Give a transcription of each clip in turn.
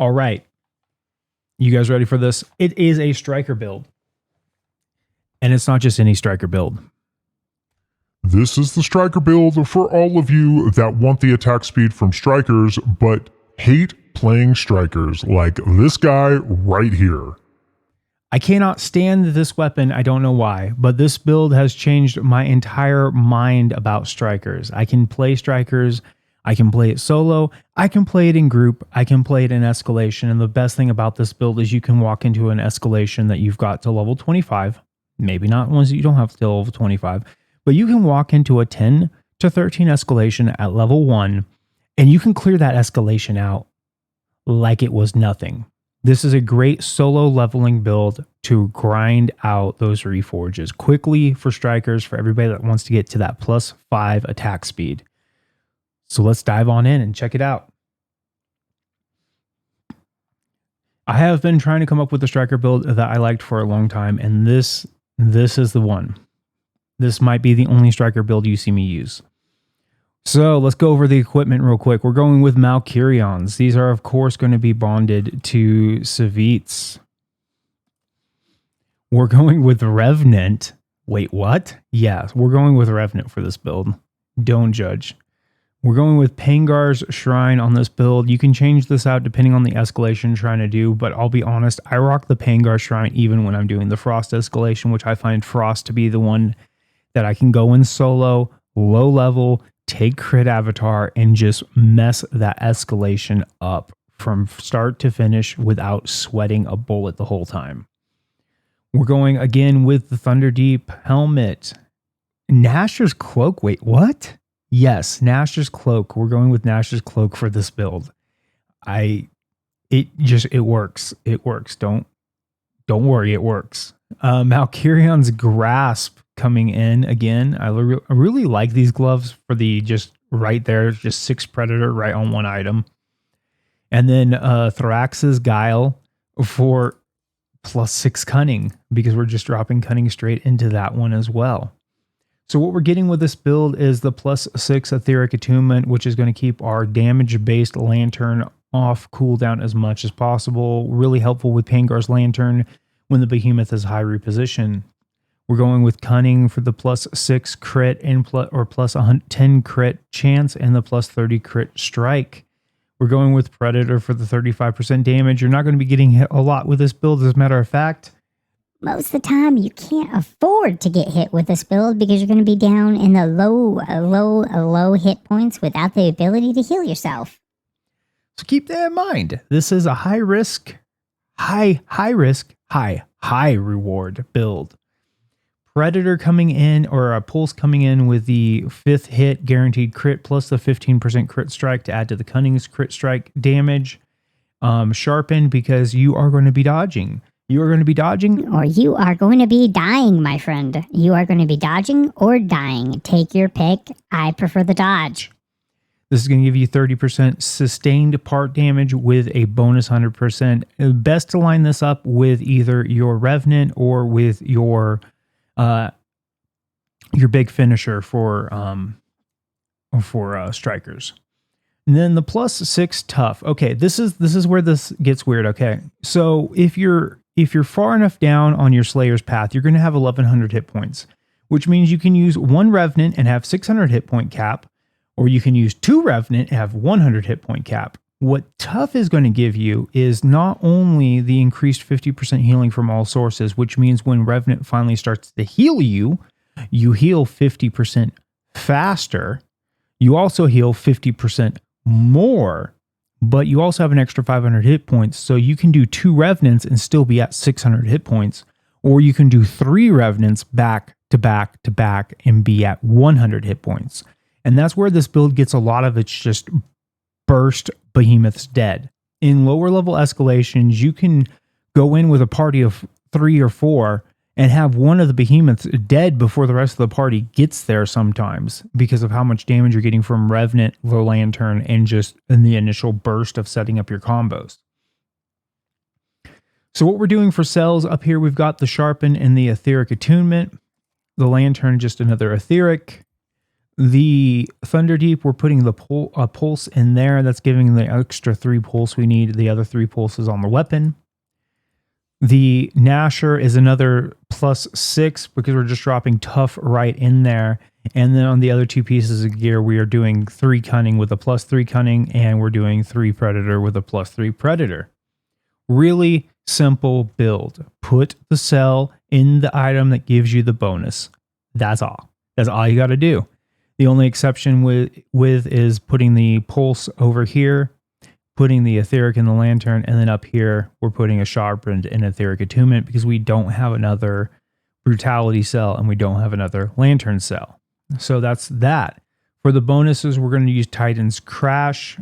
All right. You guys ready for this? It is a striker build. And it's not just any striker build. This is the striker build for all of you that want the attack speed from strikers, but hate playing strikers, like this guy right here. I cannot stand this weapon. I don't know why, but this build has changed my entire mind about strikers. I can play strikers. I can play it solo. I can play it in group. I can play it in escalation. And the best thing about this build is you can walk into an escalation that you've got to level 25. Maybe not ones that you don't have to level 25, but you can walk into a 10 to 13 escalation at level 1, and you can clear that escalation out like it was nothing. This is a great solo leveling build to grind out those reforges quickly for strikers, for everybody that wants to get to that +5 attack speed. So let's dive on in and check it out. I have been trying to come up with a striker build that I liked for a long time, and this is the one. This might be the only striker build you see me use. So let's go over the equipment real quick. We're going with Malkyrions. These are, of course, going to be bonded to Savits. We're going with Revenant. Wait, what? Yeah, we're going with Revenant for this build. Don't judge. We're going with Pangar's Shrine on this build. You can change this out depending on the escalation you're trying to do, but I'll be honest, I rock the Pangar Shrine even when I'm doing the Frost escalation, which I find Frost to be the one that I can go in solo, low level, take crit avatar, and just mess that escalation up from start to finish without sweating a bullet the whole time. We're going again with the Thunderdeep helmet. Nashor's Cloak. Wait, what? Yes, Nashor's Cloak. We're going with Nashor's Cloak for this build. It works. It works. Don't worry, it works. Malkyrion's Grasp coming in again. I really like these gloves for the just right there, just 6 Predator right on one item. And then Thorax's Guile for +6 Cunning, because we're just dropping Cunning straight into that one as well. So what we're getting with this build is the +6 Etheric Attunement, which is going to keep our damage-based Lantern off cooldown as much as possible. Really helpful with Pangar's Lantern when the Behemoth is high reposition. We're going with Cunning for the +6 crit and +10 crit chance and the +30 crit strike. We're going with Predator for the 35% damage. You're not going to be getting hit a lot with this build, as a matter of fact. Most of the time, you can't afford to get hit with this build because you're going to be down in the low hit points without the ability to heal yourself. So keep that in mind. This is a high risk, high reward build. Predator coming in, or a Pulse coming in with the 5th hit guaranteed crit plus the 15% crit strike to add to the Cunning's crit strike damage. Sharpened because you are going to be dodging. You are going to be dodging. Or you are going to be dying, my friend. You are going to be dodging or dying. Take your pick. I prefer the dodge. This is going to give you 30% sustained part damage with a bonus 100%. Best to line this up with either your Revenant or with your big finisher for strikers. And then the +6 tough. Okay, this is where this gets weird. Okay, so if you're far enough down on your Slayer's path, you're going to have 1100 hit points, which means you can use 1 Revenant and have 600 hit point cap, or you can use 2 Revenant and have 100 hit point cap. What tough is going to give you is not only the increased 50% healing from all sources, which means when Revenant finally starts to heal you, you heal 50% faster. You also heal 50% more, but you also have an extra 500 hit points. So you can do 2 Revenants and still be at 600 hit points, or you can do 3 Revenants back to back to back and be at 100 hit points. And that's where this build gets a lot of its just burst behemoths dead. In lower level escalations, you can go in with a party of 3 or 4 and have one of the behemoths dead before the rest of the party gets there sometimes, because of how much damage you're getting from Revenant, the Lantern, and just in the initial burst of setting up your combos. So what we're doing for cells up here, we've got the Sharpen and the Etheric Attunement. The Lantern, just another Etheric. The Thunderdeep, we're putting the pulse in there. That's giving the extra 3 pulse we need. The other 3 pulses on the weapon. The Gnasher is another +6 because we're just dropping tough right in there. And then on the other 2 pieces of gear, we are doing 3 cunning with a +3 cunning, and we're doing 3 predator with a +3 predator. Really simple build. Put the cell in the item that gives you the bonus. That's all. That's all you got to do. The only exception with is putting the pulse over here, putting the etheric in the lantern, and then up here we're putting a sharpened and etheric attunement because we don't have another brutality cell and we don't have another lantern cell. So that's that. For the bonuses, we're going to use Titan's Crash.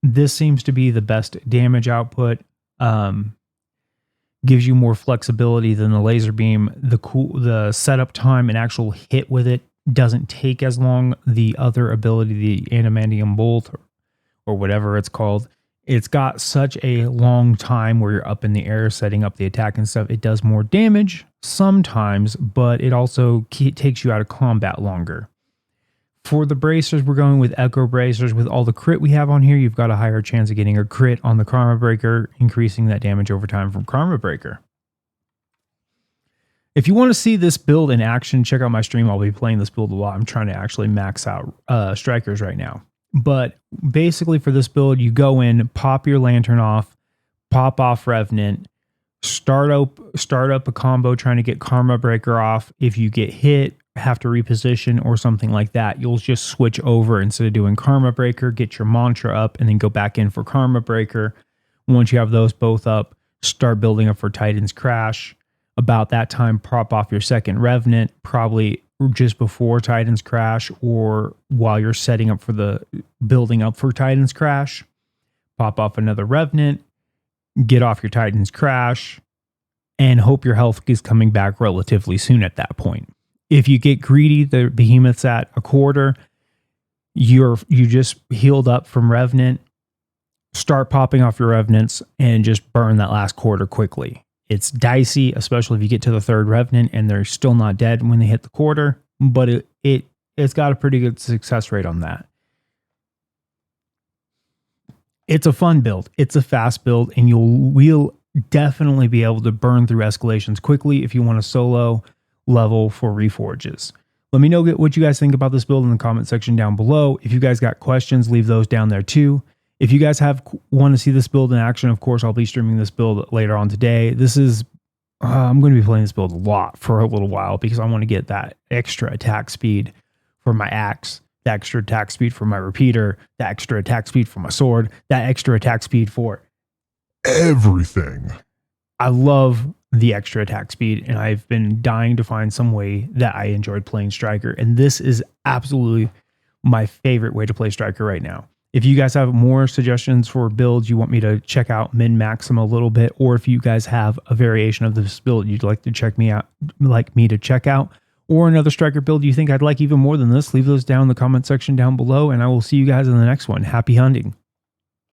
This seems to be the best damage output. Gives you more flexibility than the laser beam. The setup time and actual hit with it doesn't take as long. The other ability, the adamantium bolt or whatever it's called, it's got such a long time where you're up in the air setting up the attack and stuff. It does more damage sometimes, but it also takes you out of combat longer. For the bracers, we're going with Echo Bracers. With all the crit we have on here, you've got a higher chance of getting a crit on the Karma Breaker, increasing that damage over time from Karma Breaker. If you want to see this build in action, check out my stream. I'll be playing this build a lot. I'm trying to actually max out strikers right now. But basically for this build, you go in, pop your lantern off, pop off Revenant, start up a combo trying to get Karma Breaker off. If you get hit, have to reposition or something like that, you'll just switch over. Instead of doing Karma Breaker, get your mantra up and then go back in for Karma Breaker. Once you have those both up, start building up for Titan's Crash. About that time, pop off your second Revenant, probably just before Titan's Crash or while you're setting up for the building up for Titan's Crash. Pop off another Revenant, get off your Titan's Crash, and hope your health is coming back relatively soon at that point. If you get greedy, the behemoth's at a quarter, you just healed up from Revenant, start popping off your Revenants and just burn that last quarter quickly. It's dicey, especially if you get to the third Revenant and they're still not dead when they hit the quarter, but it's got a pretty good success rate on that. It's a fun build. It's a fast build, and we'll definitely be able to burn through escalations quickly if you want a solo level for reforges. Let me know what you guys think about this build in the comment section down below. If you guys got questions, leave those down there too. If you guys want to see this build in action, of course, I'll be streaming this build later on today. This is, I'm going to be playing this build a lot for a little while because I want to get that extra attack speed for my axe, the extra attack speed for my repeater, the extra attack speed for my sword, that extra attack speed for everything. I love the extra attack speed, and I've been dying to find some way that I enjoyed playing Striker, and this is absolutely my favorite way to play Striker right now. If you guys have more suggestions for builds you want me to check out, min-max them a little bit, or if you guys have a variation of this build you'd like to check out, or another Striker build you think I'd like even more than this, leave those down in the comment section down below, and I will see you guys in the next one. Happy hunting.